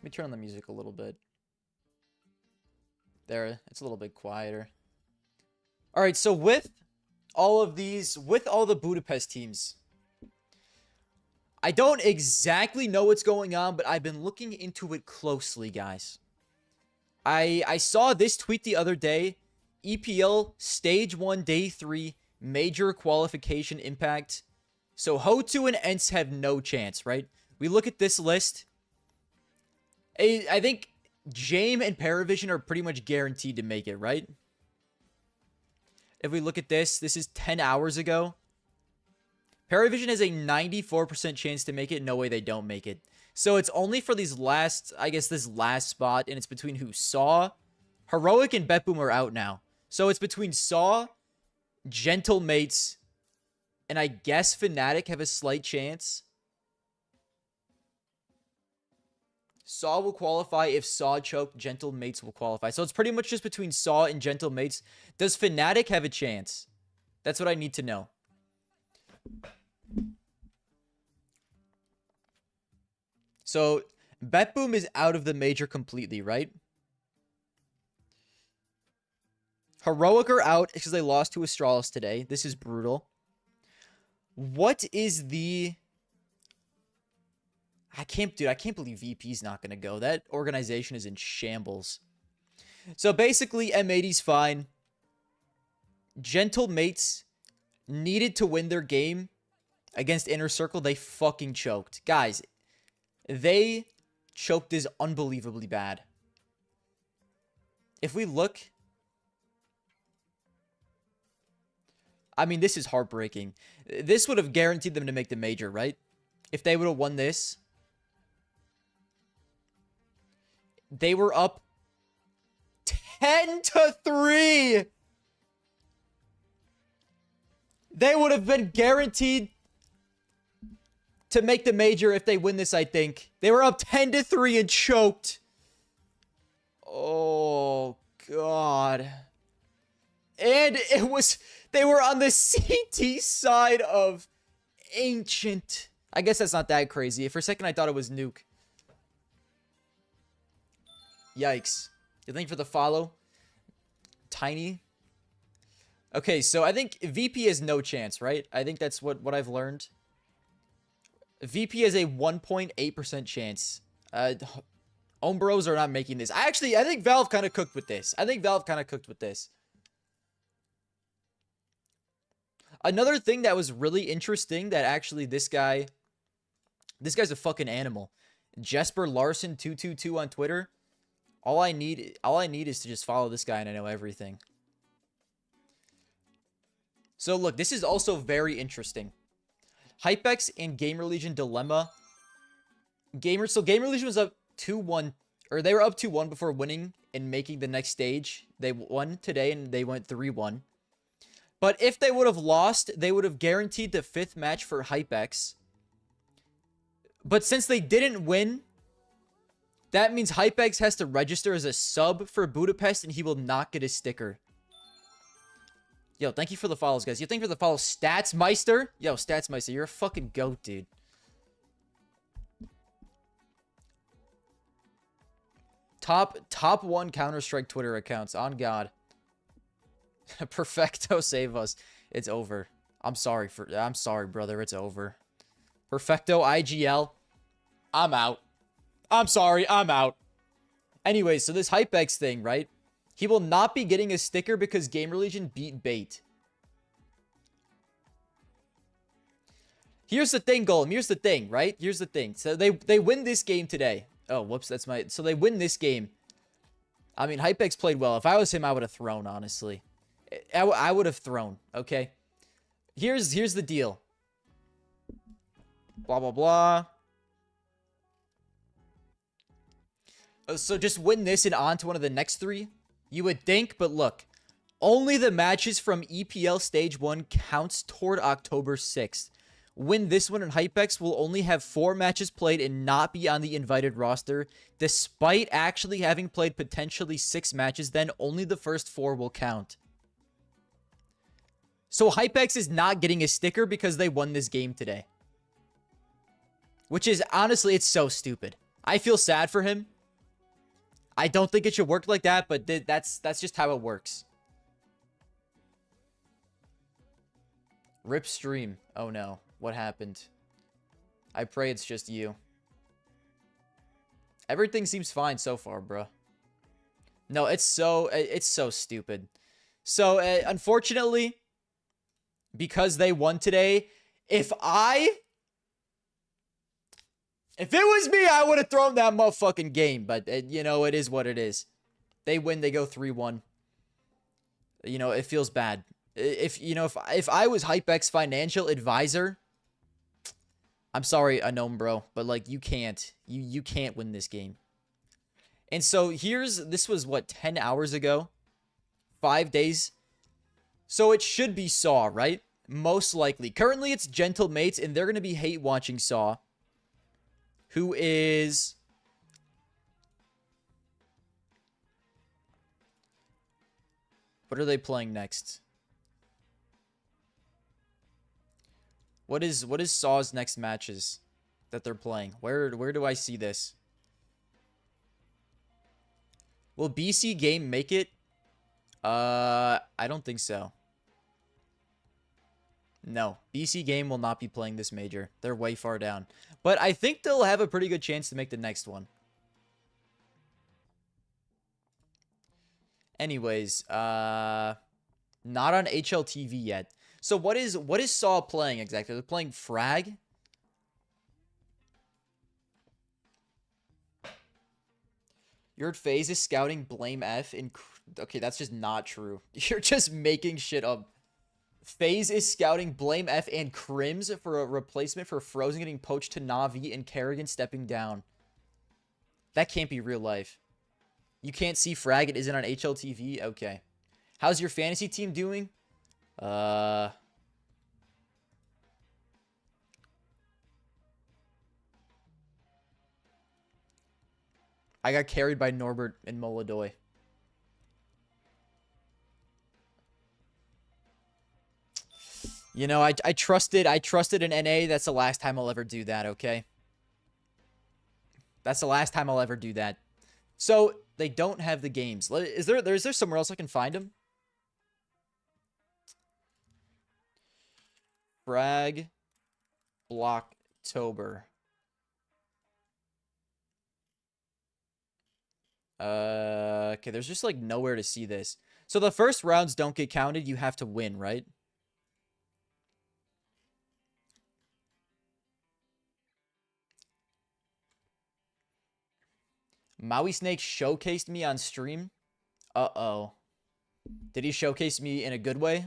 me turn on the music a little bit. There, it's a little bit quieter. All right, so with all of these, with all the Budapest teams, I don't exactly know what's going on, but I've been looking into it closely, guys. I saw this tweet the other day. EPL Stage 1 Day 3 Major Qualification Impact. So Ho2 and Ents have no chance, right? We look at this list. I think Jame and Paravision are pretty much guaranteed to make it, right? If we look at this, this is 10 hours ago. Paravision has a 94% chance to make it. No way they don't make it. So it's only for these last, I guess this last spot, and it's between who? Saw, Heroic, and Betboom are out now. So it's between Saw, Gentlemates, and I guess Fnatic have a slight chance. Saw will qualify. If Saw choke, Gentlemates will qualify. So it's pretty much just between Saw and Gentlemates. Does Fnatic have a chance? That's what I need to know. So Betboom is out of the major completely, right? Heroic are out because they lost to Astralis today. This is brutal. What is the... I can't believe VP's not going to go. That organization is in shambles. So basically, M80's fine. Gentlemates needed to win their game against Inner Circle. They fucking choked. Guys, they choked is unbelievably bad. If we look... I mean, this is heartbreaking. This would have guaranteed them to make the major, right? If they would have won this. They were up 10-3. They would have been guaranteed to make the major if they win this, I think. They were up 10-3 and choked. Oh, God. And it was... They were on the CT side of Ancient. I guess that's not that crazy. For a second, I thought it was Nuke. Yikes. Thank you for the follow. Tiny. Okay, so I think VP has no chance, right? I think that's what I've learned. VP has a 1.8% chance. Ombros are not making this. I think Valve kind of cooked with this. Another thing that was really interesting that actually this guy's a fucking animal. Jesper Larson 222 on Twitter. All I need is to just follow this guy and I know everything. So look, this is also very interesting. Hypex and GamerLegion dilemma. So GamerLegion was up 2-1, or they were up 2-1 before winning and making the next stage. They won today and they went 3-1. But if they would have lost, they would have guaranteed the 5th match for Hypex. But since they didn't win, that means Hypex has to register as a sub for Budapest and he will not get a sticker. Yo, thank you for the follows, guys. Thank you for the follow, Statsmeister. Yo, Statsmeister, you're a fucking goat, dude. Top 1 Counter-Strike Twitter accounts, on God. Perfecto, save us. It's over. I'm sorry, brother. It's over. Perfecto, IGL. I'm out. I'm sorry. I'm out. Anyways, so this Hypex thing, right? He will not be getting a sticker because GamerLegion beat Bait. Here's the thing, Golem. Here's the thing, right? Here's the thing. So they win this game today. Oh, whoops. That's my... So they win this game. I mean, Hypex played well. If I was him, I would have thrown, honestly. I would have thrown, okay? Here's the deal. Blah, blah, blah. So just win this and on to one of the next 3. You would think, but look. Only the matches from EPL Stage 1 counts toward October 6th. Win this one and Hypex will only have 4 matches played and not be on the invited roster. Despite actually having played potentially 6 matches, then only the first 4 will count. So Hypex is not getting a sticker because they won this game today. Which is, honestly, it's so stupid. I feel sad for him. I don't think it should work like that, but that's just how it works. Rip stream. Oh no. What happened? I pray it's just you. Everything seems fine so far, bro. No, it's so stupid. So, unfortunately, because they won today, if it was me, I would have thrown that motherfucking game. But, you know, it is what it is. They win, they go 3-1. You know, it feels bad. If I was Hypex financial advisor, I'm sorry, Unknown bro, but like you can't win this game. And so this was what, 10 hours ago? 5 days. So it should be Saw, right? Most likely. Currently it's Gentle Mates, and they're going to be hate watching Saw, who is what are they playing next? What is Saw's next matches that they're playing? Where do I see this? Will BC Game make it? I don't think so. No, BC Game will not be playing this major. They're way far down. But I think they'll have a pretty good chance to make the next one. Anyways, not on HLTV yet. So what is Saw playing exactly? They're playing Frag. Your FaZe is scouting Blame F in... Okay, that's just not true. You're just making shit up. FaZe is scouting Blame F and Crims for a replacement for Frozen getting poached to Na'Vi and Kerrigan stepping down. That can't be real life. You can't see Frag. It isn't on HLTV? Okay. How's your fantasy team doing? I got carried by Norbert and Moladoy. You know, I trusted an NA. That's the last time I'll ever do that, okay? That's the last time I'll ever do that. So, they don't have the games. Is there somewhere else I can find them? Frag Blocktober. Okay, there's just like nowhere to see this. So the first rounds don't get counted. You have to win, right? Maui Snake showcased me on stream. Uh-oh. Did he showcase me in a good way?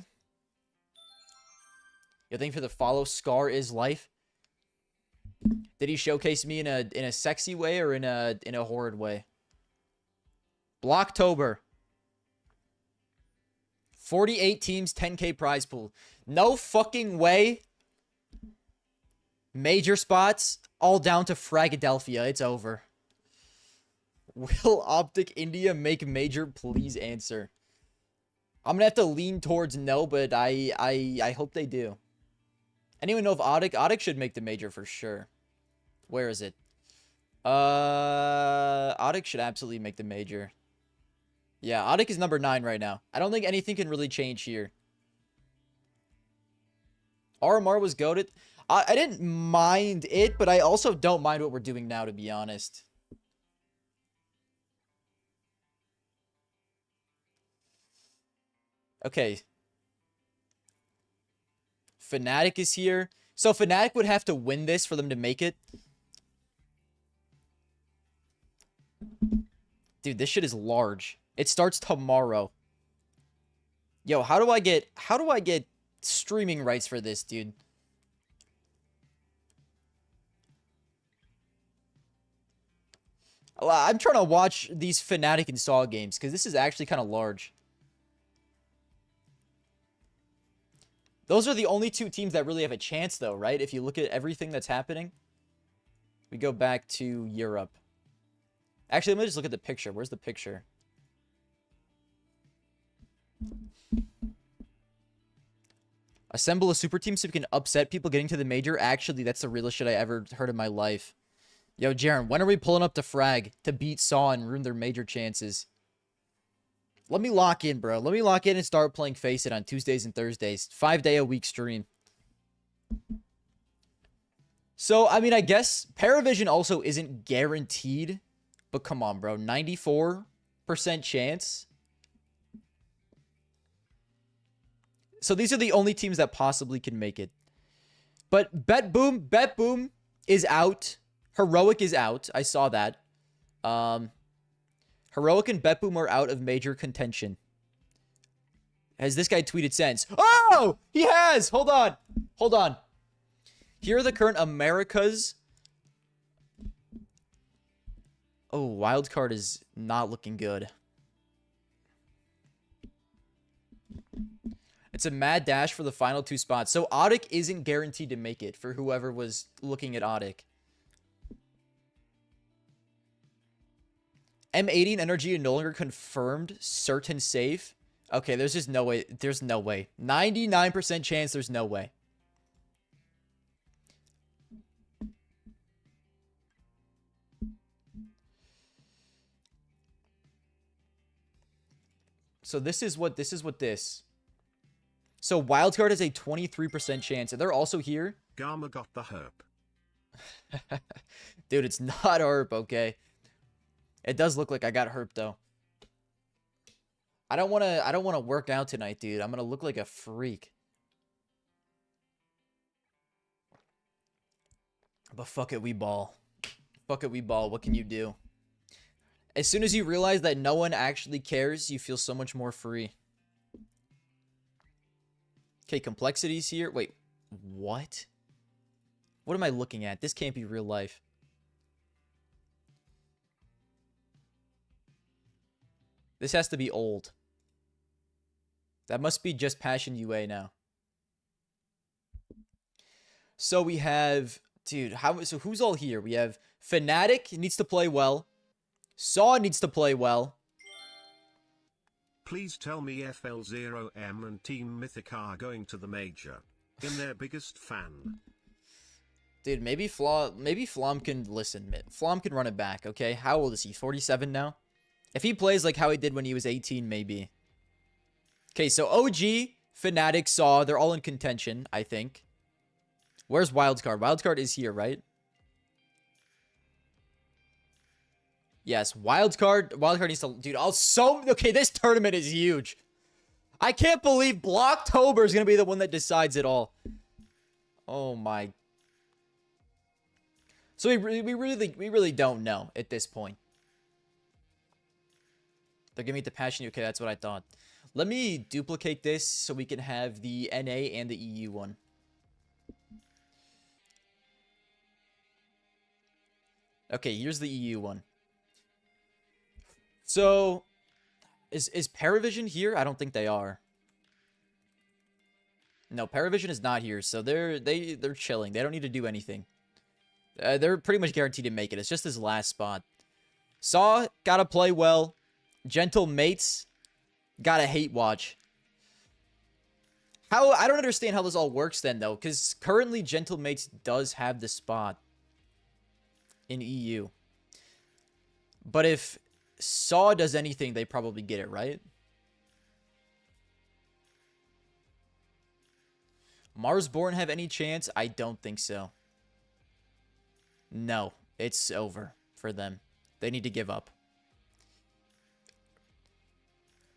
You think for the follow, Scar is life? Did he showcase me in a sexy way or in a horrid way? Blocktober. 48 teams, 10K prize pool. No fucking way. Major spots, all down to Fragadelphia. It's over. Will Optic India make major? Please answer. I'm gonna have to lean towards no, but I hope they do. Anyone know if Audic should make the major for sure. Where is it? Audic should absolutely make the major. Yeah, Audic is number 9 right now. I don't think anything can really change here. RMR was goated. I didn't mind it, but I also don't mind what we're doing now, to be honest. Okay. Fnatic is here. So Fnatic would have to win this for them to make it. Dude, this shit is large. It starts tomorrow. Yo, how do I get streaming rights for this, dude? I'm trying to watch these Fnatic and Saw games because this is actually kind of large. Those are the only two teams that really have a chance, though, right? If you look at everything that's happening. We go back to Europe. Actually, let me just look at the picture. Where's the picture? Assemble a super team so we can upset people getting to the major. Actually, that's the realest shit I ever heard in my life. Yo, Jaren, when are we pulling up to frag to beat Saw and ruin their major chances? Let me lock in, bro. Let me lock in and start playing Face It on Tuesdays and Thursdays. 5-day-a-week stream. So, I mean, I guess Paravision also isn't guaranteed. But come on, bro. 94% chance. So these are the only teams that possibly can make it. But Bet Boom is out. Heroic is out. I saw that. Heroic and Bet Boom are out of major contention. Has this guy tweeted since? Oh! He has! Hold on. Hold on. Here are the current Americas. Oh, wildcard is not looking good. It's a mad dash for the final 2 spots. So Audic isn't guaranteed to make it for whoever was looking at Audic. M80 and Energy no longer confirmed. Certain safe. Okay, there's just no way. There's no way. 99% chance there's no way. So this is what this. So wildcard has a 23% chance, and they're also here. Garma got the herp. Dude, it's not herp, okay? It does look like I got herp though. I don't wanna work out tonight, dude. I'm gonna look like a freak. But fuck it, we ball. Fuck it, we ball. What can you do? As soon as you realize that no one actually cares, you feel so much more free. Okay, complexities here. Wait, what? What am I looking at? This can't be real life. This has to be old. That must be just Passion UA now. So we have, dude, so who's all here? We have Fnatic needs to play well. Saw needs to play well. Please tell me FL0M and Team Mythic are going to the major. In their biggest fan. Dude, maybe Flom can listen. Flom can run it back, okay? How old is he? 47 now? If he plays like how he did when he was 18, maybe. Okay, so OG, Fnatic, Saw, they're all in contention, I think. Where's Wildcard? Wildcard is here, right? Yes, Wildcard needs to... Dude, okay, this tournament is huge. I can't believe Blocktober is going to be the one that decides it all. Oh, my... So we really don't know at this point. They're giving me the Passion. Okay, that's what I thought. Let me duplicate this so we can have the NA and the EU one. Okay, here's the EU one. So, is Paravision here? I don't think they are. No, Paravision is not here, so they're chilling. They don't need to do anything. They're pretty much guaranteed to make it. It's just his last spot. Saw gotta play well. Gentle Mates gotta hate watch. I don't understand how this all works then though, because currently Gentle Mates does have the spot in EU. But if Saw does anything, they probably get it, right? Marsborn have any chance? I don't think so. No, it's over for them. They need to give up.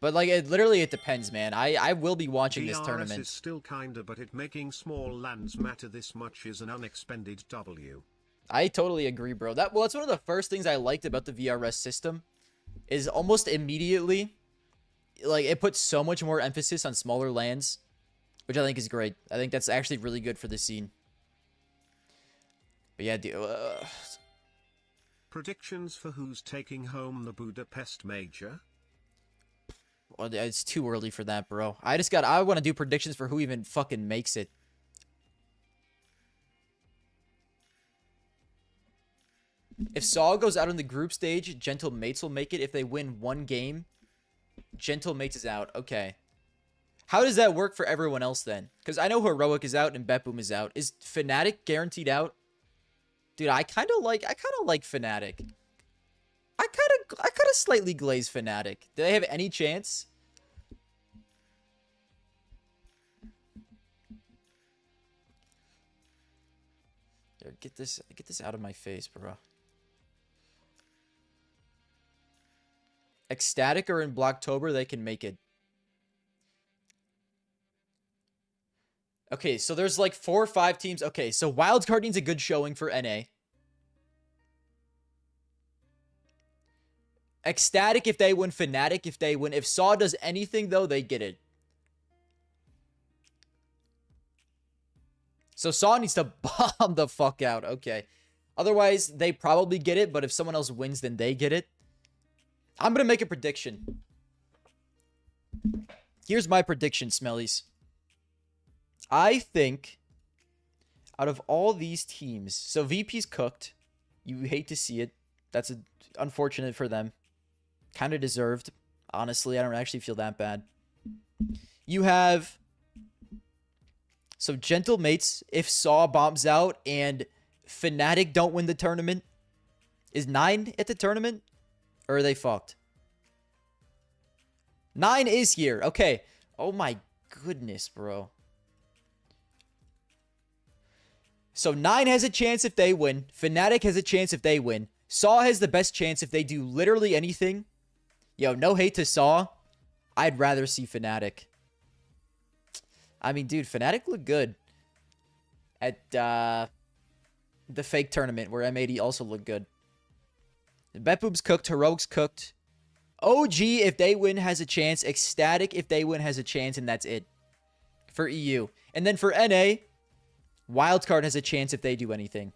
But like, it depends, man. I will be watching this tournament. Is still kinda, but it making small lands matter this much is an unexpended W. I totally agree, bro. That's one of the first things I liked about the VRS system. Is almost immediately, like, it puts so much more emphasis on smaller lands, which I think is great. I think that's actually really good for the scene. But yeah, dude. Predictions for who's taking home the Budapest major? Well, it's too early for that, bro. I want to do predictions for who even fucking makes it. If Saw goes out on the group stage, Gentle Mates will make it. If they win one game, Gentle Mates is out. Okay. How does that work for everyone else then? Because I know Heroic is out and Bet Boom is out. Is Fnatic guaranteed out? Dude, I kind of like Fnatic. I kind of slightly glaze Fnatic. Do they have any chance? Here, get this out of my face, bro. Ecstatic or in Blocktober, they can make it. Okay, so there's like 4 or 5 teams. Okay, so Wildcard needs a good showing for NA. Ecstatic if they win, Fnatic if they win. If Saw does anything, though, they get it. So Saw needs to bomb the fuck out. Okay. Otherwise, they probably get it, but if someone else wins, then they get it. I'm going to make a prediction. Here's my prediction, Smellies. I think out of all these teams, so VP's cooked. You hate to see it. That's unfortunate for them. Kind of deserved. Honestly, I don't actually feel that bad. You have... So, Gentle Mates, if Saw bombs out and Fnatic don't win the tournament, is 9 at the tournament? Or are they fucked? 9 is here. Okay. Oh my goodness, bro. So, 9 has a chance if they win. Fnatic has a chance if they win. Saw has the best chance if they do literally anything. Yo, no hate to Saw. I'd rather see Fnatic. I mean, dude, Fnatic looked good at the fake tournament where M80 also looked good. Betboob's cooked. Heroic's cooked. OG, if they win, has a chance. Ecstatic, if they win, has a chance, and that's it for EU. And then for NA, Wildcard has a chance if they do anything.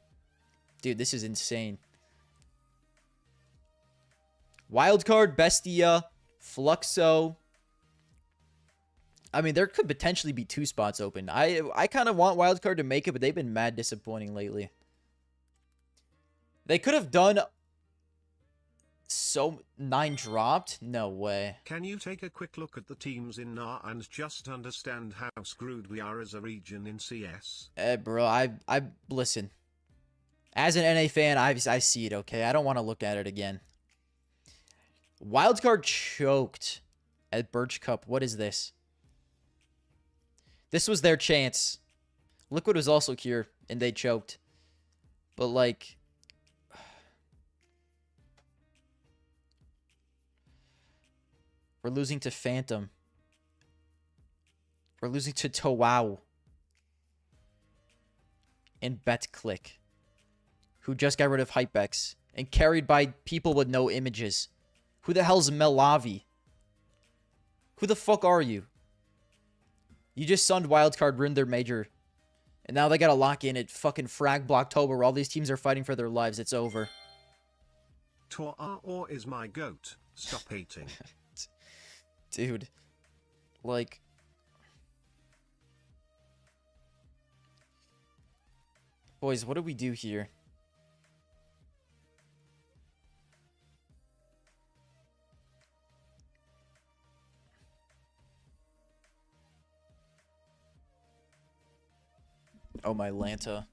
Dude, this is insane. Wildcard, Bestia, Fluxo. I mean, there could potentially be 2 spots open. I kind of want Wildcard to make it, but they've been mad disappointing lately. They could have done... So, 9 dropped? No way. Can you take a quick look at the teams in NA and just understand how screwed we are as a region in CS? Bro, I listen. As an NA fan, I see it, okay? I don't want to look at it again. Wildcard choked at Birch Cup. What is this? This was their chance. Liquid was also here, and they choked. But, like... We're losing to Phantom. We're losing to Towau. And BetClick. Who just got rid of Hypex. And carried by people with no images. Who the hell's Melavi? Who the fuck are you? You just sunned Wildcard, ruined their major. And now they gotta lock in at fucking Frag Blocktober where all these teams are fighting for their lives. It's over. Or is my goat. Stop hating. Dude. Like... Boys, what do we do here? Oh, my Lanta.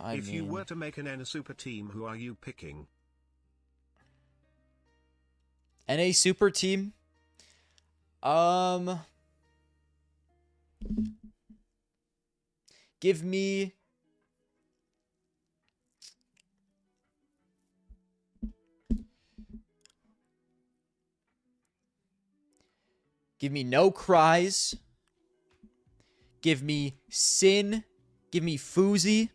If you were to make an NA super team, who are you picking? NA super team? Give me... Give me No Cries. Give me Sin. Give me Fuzi.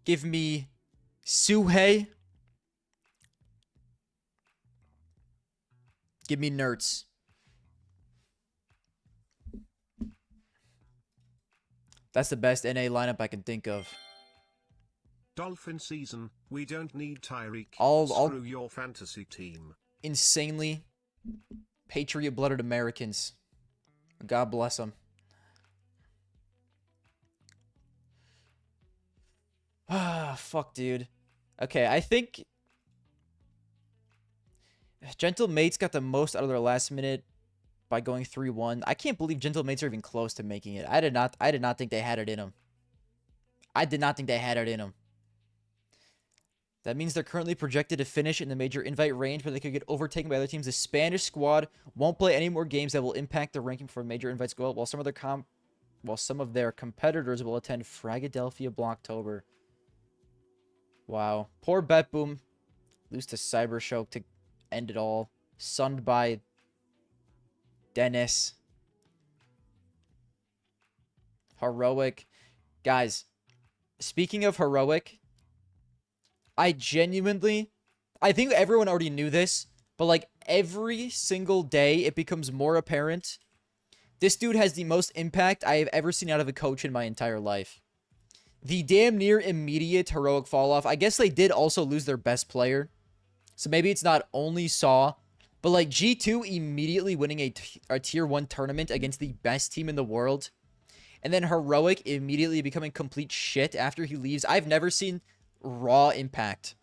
Give me Suhei. Give me Nerds. That's the best NA lineup I can think of. Dolphin season, we don't need Tyreek. Screw your fantasy team. Insanely patriot-blooded Americans. God bless them. Ah, fuck, dude. Okay, I think Gentle Mates got the most out of their last minute by going 3-1. I can't believe Gentle Mates are even close to making it. I did not think they had it in them. I did not think they had it in them. That means they're currently projected to finish in the major invite range, but they could get overtaken by other teams. The Spanish squad won't play any more games that will impact the ranking for major invites go up, while some of their competitors will attend Fragadelphia Blocktober. Wow. Poor Betboom. Lose to Cybershock to end it all. Sunned by Dennis. Heroic. Guys, speaking of Heroic, I think everyone already knew this, but like every single day it becomes more apparent. This dude has the most impact I have ever seen out of a coach in my entire life. The damn near immediate Heroic fall off. I guess they did also lose their best player. So maybe it's not only Saw, but like G2 immediately winning a tier 1 tournament against the best team in the world. And then Heroic immediately becoming complete shit after he leaves. I've never seen raw impact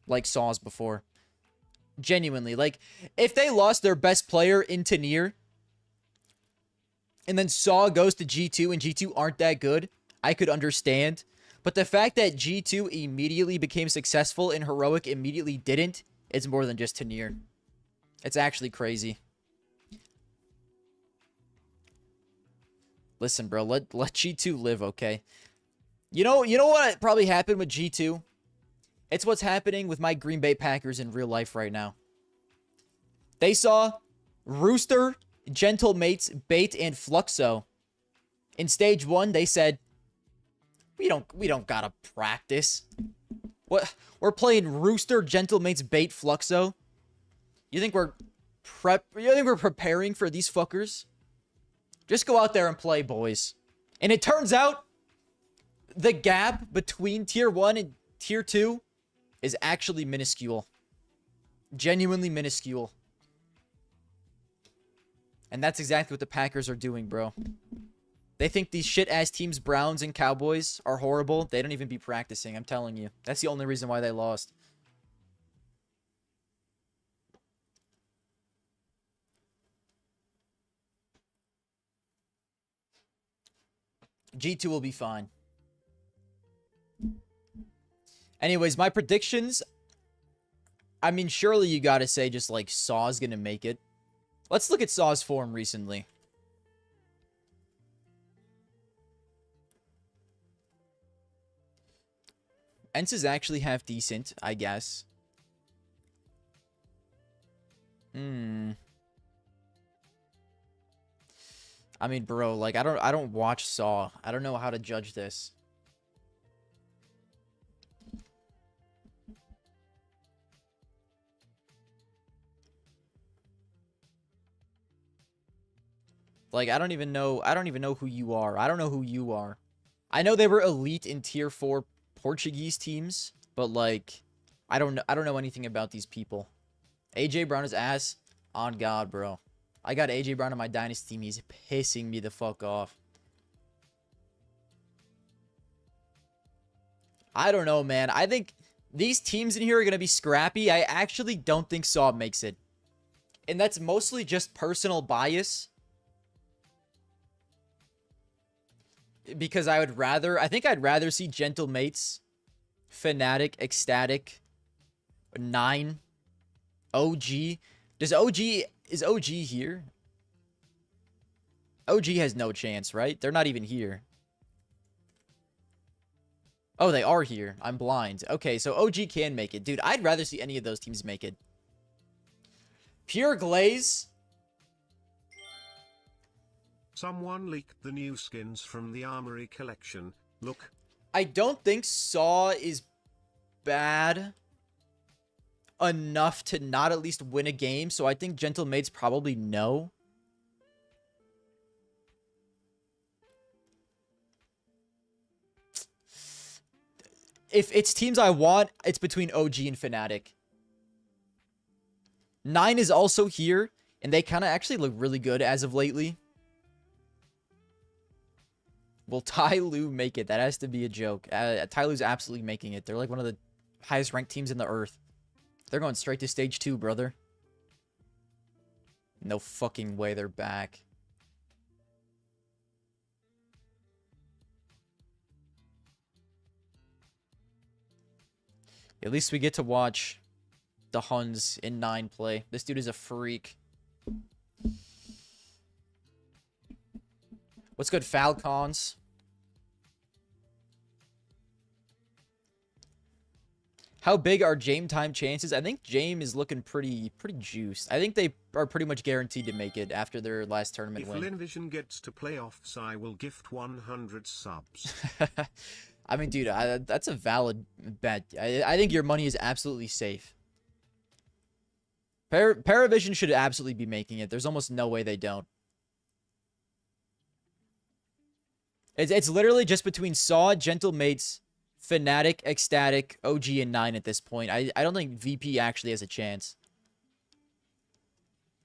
like Saw's before. Genuinely. Like, if they lost their best player into Nier, and then Saw goes to G2 and G2 aren't that good, I could understand. But the fact that G2 immediately became successful and Heroic immediately didn't, it's more than just to Nier. It's actually crazy. Listen, bro, let G2 live, okay? You know what probably happened with G2? It's what's happening with my Green Bay Packers in real life right now. They saw Rooster, Gentle Mates, Bait, and Fluxo. In stage 1, they said, we don't gotta practice. What? We're playing Rooster, Gentle Mates, Bait, Fluxo? You think we're preparing for these fuckers? Just go out there and play, boys. And it turns out the gap between tier 1 and tier 2 is actually minuscule. Genuinely minuscule. And that's exactly what the Packers are doing, bro. They think these shit-ass teams, Browns and Cowboys, are horrible. They don't even be practicing, I'm telling you. That's the only reason why they lost. G2 will be fine. Anyways, my predictions. I mean, surely you gotta say just like Saw's gonna make it. Let's look at Saw's form recently. Ents is actually half decent, I guess. I mean, bro, like I don't watch Saw. I don't know how to judge this. Like I don't even know who you are. I don't know who you are. I know they were elite in tier 4 Portuguese teams, but like I don't know anything about these people. AJ Brown is ass on God, bro. I got AJ Brown on my dynasty team. He's pissing me the fuck off. I don't know, man. I think these teams in here are going to be scrappy. I actually don't think Saw makes it. And that's mostly just personal bias. Because I think I'd rather see Gentle Mates, Fnatic, Ecstatic, 9, OG. Is OG here? OG has no chance, right? They're not even here. Oh, they are here. I'm blind. Okay, so OG can make it. Dude, I'd rather see any of those teams make it. Pure Glaze. Someone leaked the new skins from the Armory collection. Look. I don't think Saw is bad enough to not at least win a game, so I think Gentle Mates probably no. If it's teams I want, it's between OG and Fnatic. 9 is also here, and they kind of actually look really good as of lately. Will Ty Lue make it? That has to be a joke. Ty Lue's absolutely making it. They're like one of the highest ranked teams in the earth. They're going straight to stage 2, brother. No fucking way they're back. At least we get to watch the Huns in 9 play. This dude is a freak. What's good, Falcons? How big are Jame time chances? I think Jame is looking pretty juiced. I think they are pretty much guaranteed to make it after their last tournament win. If Linvision gets to playoffs, I will gift 100 subs. I mean, dude, that's a valid bet. I think your money is absolutely safe. Paravision should absolutely be making it. There's almost no way they don't. It's literally just between Saw, Gentle Mates, Fnatic, Ecstatic, OG, and 9 at this point. I don't think VP actually has a chance.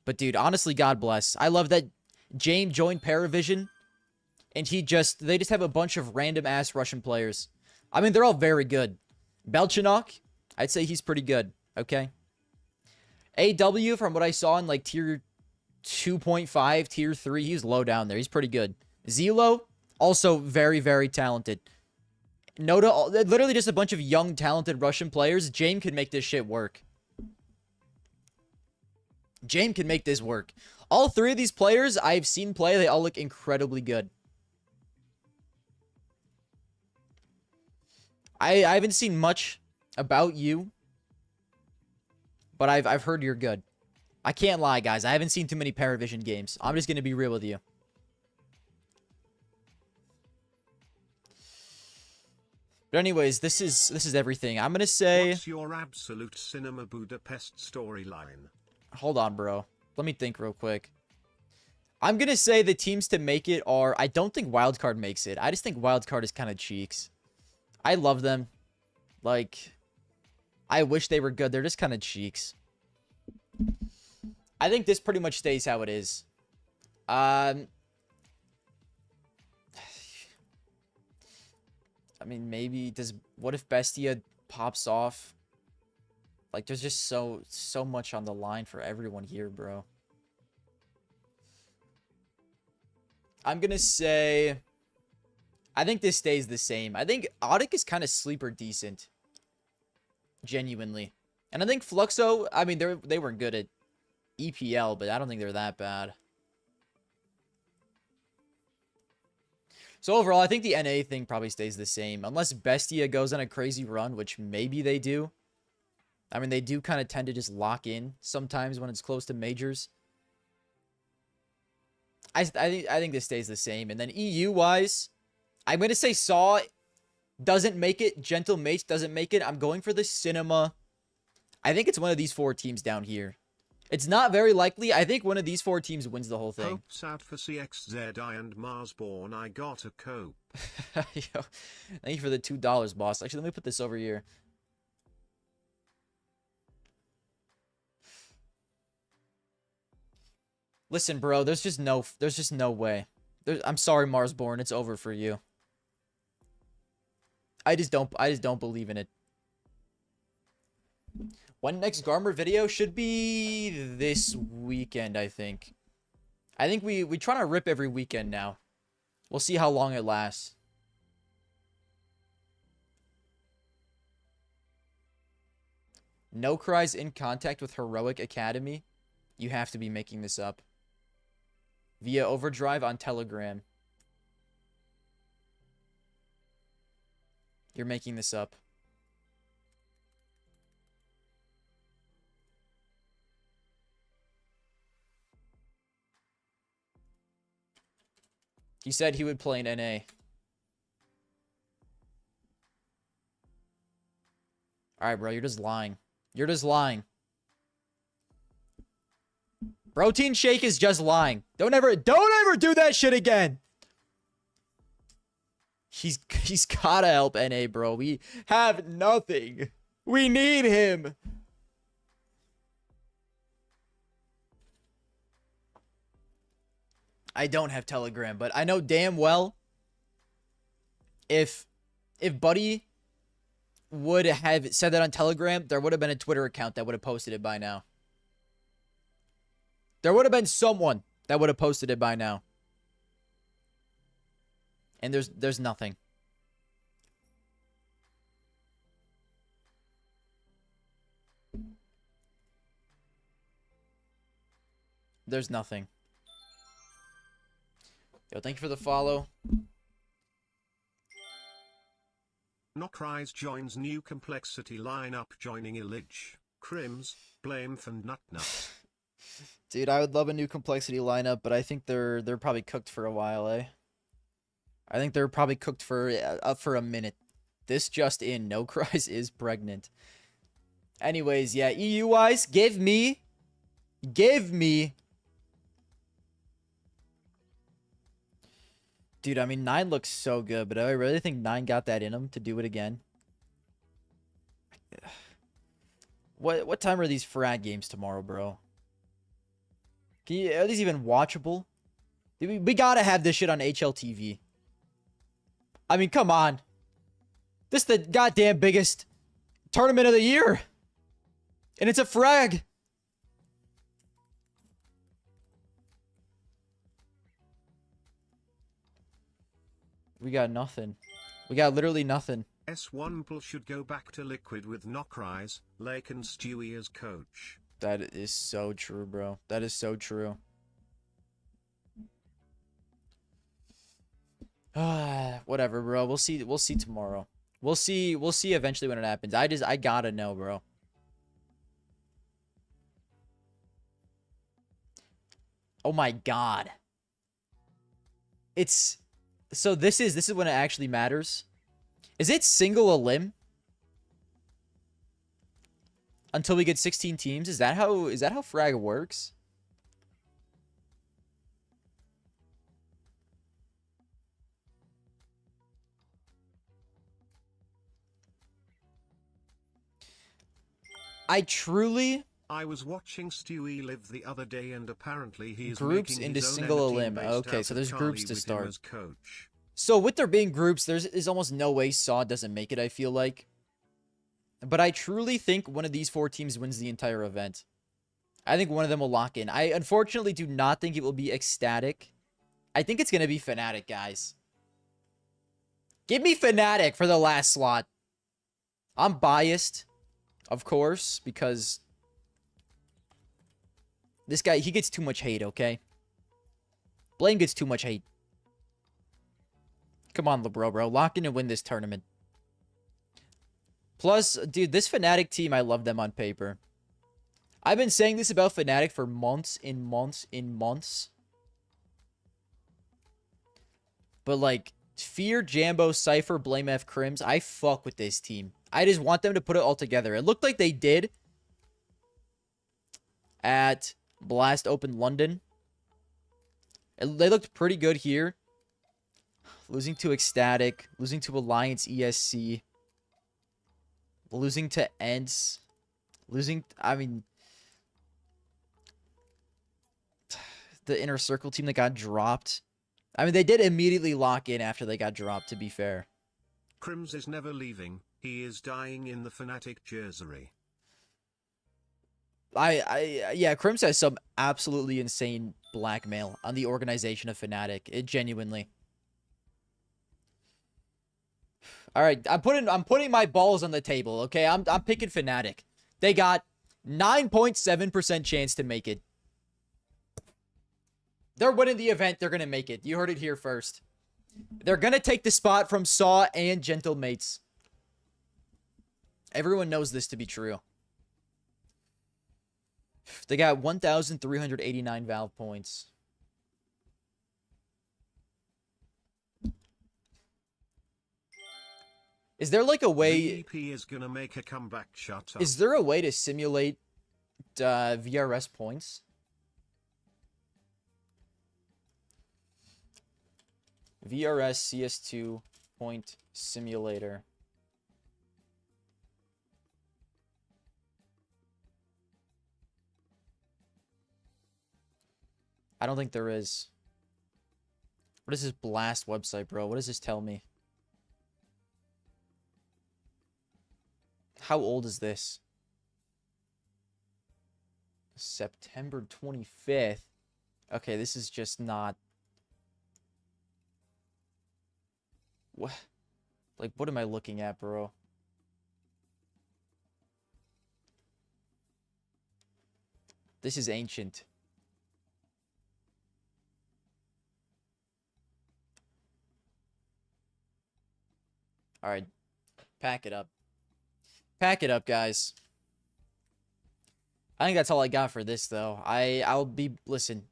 But, dude, honestly, God bless. I love that Jame joined Paravision, and they just have a bunch of random-ass Russian players. I mean, they're all very good. Belchinok, I'd say he's pretty good, okay? AW, from what I saw in, like, tier 2.5, tier 3, he's low down there. He's pretty good. Zelo, also very, very talented. Noda, literally just a bunch of young, talented Russian players. Jame can make this shit work. Jame can make this work. All 3 of these players I've seen play, they all look incredibly good. I haven't seen much about you, but I've heard you're good. I can't lie, guys. I haven't seen too many Paravision games. I'm just gonna be real with you. But anyways, this is everything. I'm gonna say. What's your absolute Cinema Budapest storyline? Hold on, bro. Let me think real quick. I'm gonna say the teams to make it are. I don't think Wildcard makes it. I just think Wildcard is kind of cheeks. I love them. Like, I wish they were good. They're just kind of cheeks. I think this pretty much stays how it is. I mean, maybe what if Bestia pops off? Like, there's just so much on the line for everyone here, bro. I'm gonna say, I think this stays the same. I think Audic is kind of sleeper decent. Genuinely. And I think Fluxo, I mean, they weren't good at EPL, but I don't think they're that bad. So overall, I think the NA thing probably stays the same. Unless Bestia goes on a crazy run, which maybe they do. I mean, they do kind of tend to just lock in sometimes when it's close to majors. I think this stays the same. And then EU-wise, I'm going to say Saw doesn't make it. Gentle Mates doesn't make it. I'm going for the Cinema. I think it's one of these 4 teams down here. It's not very likely. I think one of these 4 teams wins the whole thing. Hopes out for CXZI and Marsborn. I got a cope. Yo, thank you for the $2, boss. Actually, let me put this over here. Listen, bro, there's just no way. I'm sorry, Marsborn. It's over for you. I just don't believe in it. When next Garmer video should be this weekend, I think. I think we try to rip every weekend now. We'll see how long it lasts. No Cries in contact with Heroic Academy. You have to be making this up. Via Overdrive on Telegram. You're making this up. He said he would play in NA. Alright, bro, you're just lying. You're just lying. Protein Shake is just lying. Don't ever do that shit again. He's gotta help NA, bro. We have nothing. We need him. I don't have Telegram, but I know damn well if Buddy would have said that on Telegram, there would have been a Twitter account that would have posted it by now. There would have been someone that would have posted it by now. And there's nothing. There's nothing. Yo, thank you for the follow. Knockrise joins new complexity lineup joining Illich. Crims, blame for Nut. Dude, I would love a new complexity lineup, but I think they're probably cooked for a while, eh? I think they're probably cooked for a minute. This just in, No Cries is pregnant. Anyways, yeah, EU-wise, give me. Dude, I mean, 9 looks so good, but I really think 9 got that in him to do it again. What time are these frag games tomorrow, bro? Are these even watchable? Dude, we gotta have this shit on HLTV. I mean, come on. This is the goddamn biggest tournament of the year. And it's a frag. We got nothing. We got literally nothing. S1 Bull should go back to Liquid with Knockrise, Lake and Stewie as coach. That is so true, bro. That is so true. Whatever, bro. We'll see tomorrow. We'll see eventually when it happens. I gotta know, bro. Oh my god. So this is when it actually matters. Is it single elim? Until we get 16 teams? Is that how frag works? I was watching Stewie live the other day and apparently he is groups making into his own single Emma elim. team based Okay, out so of there's groups Charlie to with him start. as coach. So with there being groups, there's almost no way Saw doesn't make it, I feel like. But I truly think one of these 4 teams wins the entire event. I think one of them will lock in. I unfortunately do not think it will be Ecstatic. I think it's going to be Fnatic, guys. Give me Fnatic for the last slot. I'm biased, of course, because this guy, he gets too much hate, okay? Blame gets too much hate. Come on, LeBro, bro. Lock in and win this tournament. Plus, dude, this Fnatic team, I love them on paper. I've been saying this about Fnatic for months and months and months. But, like, Fear, Jambo, Cypher, Blame F, Crims, I fuck with this team. I just want them to put it all together. It looked like they did at Blast Open London. They looked pretty good here. Losing to Ecstatic. Losing to Alliance ESC. Losing to Ents. I mean, the Inner Circle team that got dropped. I mean, they did immediately lock in after they got dropped, to be fair. Crims is never leaving. He is dying in the Fnatic jersey. Yeah, Crims has some absolutely insane blackmail on the organization of Fnatic. It genuinely. All right, I'm putting my balls on the table, okay? I'm picking Fnatic. They got 9.7% chance to make it. They're winning the event. They're going to make it. You heard it here first. They're going to take the spot from Saw and Gentlemates. Everyone knows this to be true. They got 1,389 Valve points. Is there like a way... VP is gonna make a comeback, shut up. Is there a way to simulate VRS points? VRS CS2 point simulator. I don't think there is. What is this Blast website, bro? What does this tell me? How old is this? September 25th. Okay, this is just not... What? Like, what am I looking at, bro? This is ancient. Alright. Pack it up. Pack it up, guys. I think that's all I got for this, though. I'll be... Listen.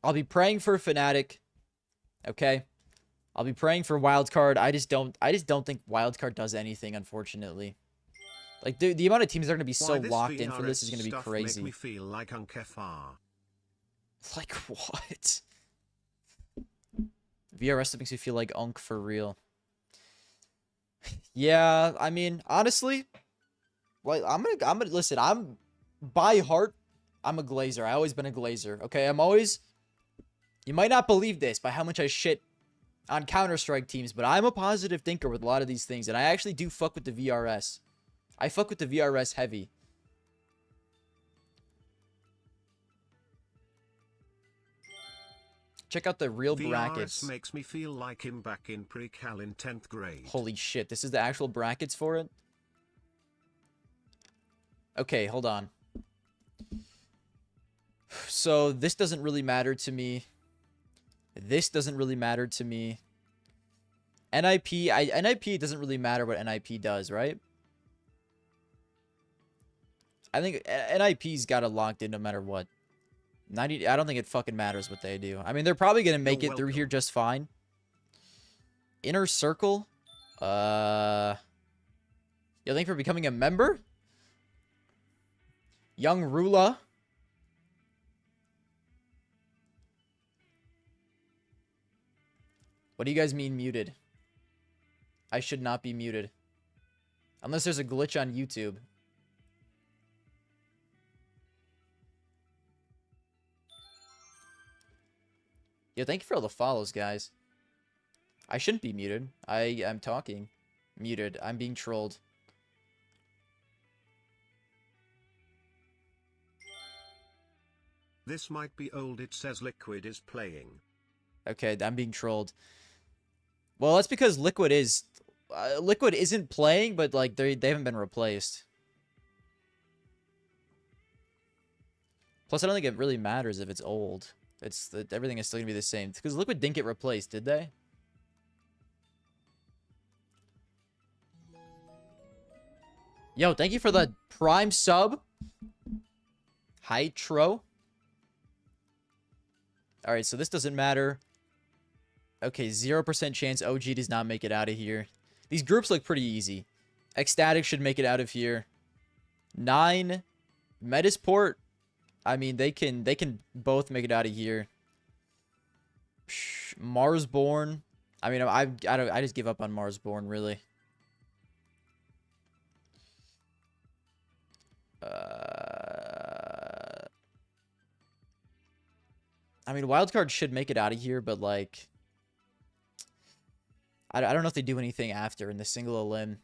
I'll be praying for Fnatic. Okay? I'll be praying for wildcard. I just don't think wildcard does anything, unfortunately. Like, the amount of teams that are going to be so locked in for this is going to be crazy. Make me feel like FR. Like, what? VRS that makes me feel like Unk for real. Yeah, I mean, honestly, like, I'm gonna listen, by heart, I'm a glazer. I always been a glazer. Okay, you might not believe this by how much I shit on Counter-Strike teams, but I'm a positive thinker with a lot of these things, and I actually do fuck with the VRS. I fuck with the VRS heavy. Check out the real brackets. VRS makes me feel like him back in pre-cal in 10th grade. Holy shit, this is the actual brackets for it? Okay, hold on. So, this doesn't really matter to me. This doesn't really matter to me. NIP, it doesn't really matter what NIP does, right? I think NIP's got it locked in no matter what. I don't think it fucking matters what they do. I mean, they're probably going to make it through here just fine. Inner Circle? You think for becoming a member? Young Rula? What do you guys mean muted? I should not be muted. Unless there's a glitch on YouTube. Yo, thank you for all the follows, guys. I shouldn't be muted. I'm talking. Muted. I'm being trolled. This might be old. It says Liquid is playing. Okay, I'm being trolled. Well, that's because Liquid isn't playing, but like they haven't been replaced. Plus, I don't think it really matters if it's old. Everything is still gonna be the same because Liquid didn't get replaced, did they? Yo, thank you for the Prime sub. Hydro. All right, so this doesn't matter. Okay, 0% chance OG does not make it out of here. These groups look pretty easy. Ecstatic should make it out of here. 9 Metasport. I mean, they can both make it out of here. Marsborn. I mean, I just give up on Marsborn, really. I mean, Wildcard should make it out of here, but like, I don't know if they do anything after in the single elim.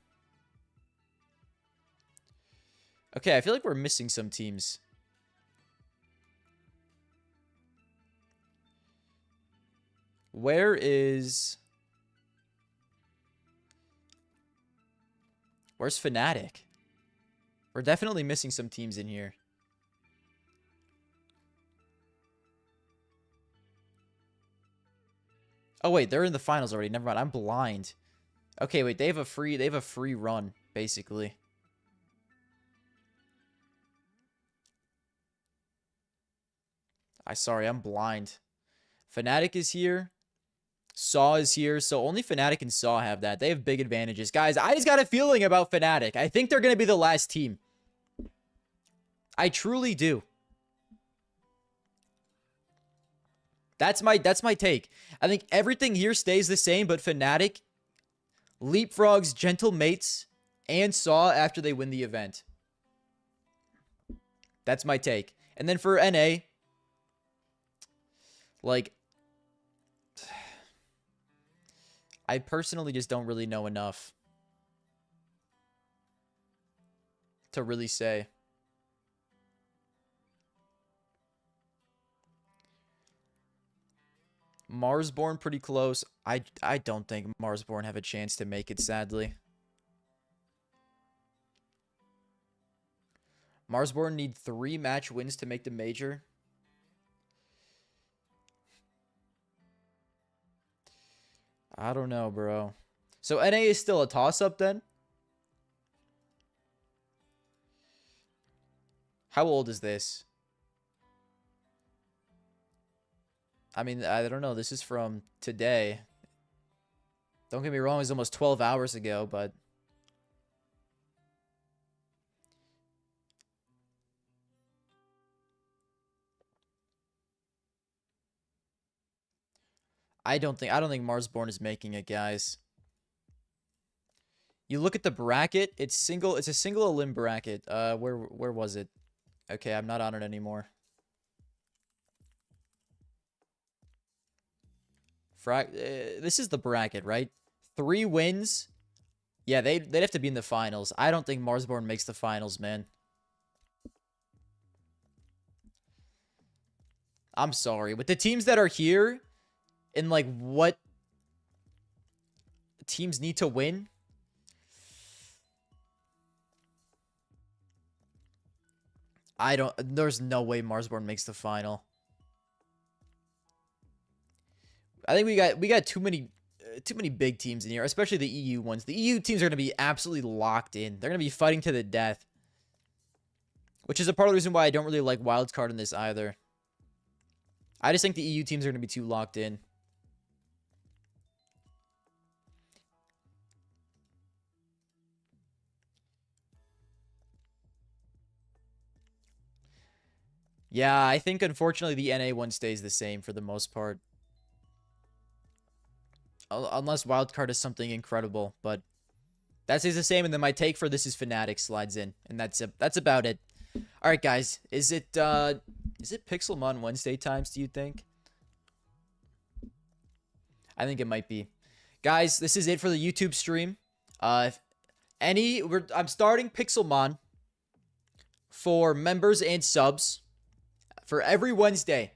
Okay, I feel like we're missing some teams. Where's Fnatic? We're definitely missing some teams in here. Oh wait, they're in the finals already. Never mind. I'm blind. Okay, wait, they have a free run, basically. Sorry, I'm blind. Fnatic is here. Saw is here, so only Fnatic and Saw have that. They have big advantages. Guys, I just got a feeling about Fnatic. I think they're going to be the last team. I truly do. That's my take. I think everything here stays the same, but Fnatic leapfrogs Gentle Mates and Saw after they win the event. That's my take. And then for NA, like, I personally just don't really know enough to really say. Marsborn pretty close. I don't think Marsborn have a chance to make it, sadly. Marsborn need 3 match wins to make the major. I don't know, bro. So NA is still a toss-up then? How old is this? I mean, I don't know. This is from today. Don't get me wrong, it was almost 12 hours ago, but... I don't think Marsborn is making it, guys. You look at the bracket, it's a single elim bracket. Where was it? Okay, I'm not on it anymore. This is the bracket, right? 3 wins. Yeah, they'd have to be in the finals. I don't think Marsborn makes the finals, man. I'm sorry. With the teams that are here, and like what teams need to win, there's no way Marsborn makes the final. I think we got too many big teams in here, especially the EU ones. The EU teams are going to be absolutely locked in. They're going to be fighting to the death. Which is a part of the reason why I don't really like wildcard in this either. I just think the EU teams are going to be too locked in. Yeah, I think unfortunately the NA one stays the same for the most part. Unless wildcard is something incredible, but that stays the same. And then my take for this is Fnatic slides in, and that's about it. All right, guys, is it Pixelmon Wednesday times? Do you think? I think it might be. Guys, this is it for the YouTube stream. I'm starting Pixelmon for members and subs for every Wednesday.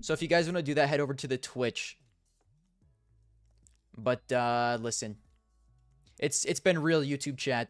So if you guys want to do that, head over to the Twitch. But listen, it's been real, YouTube chat.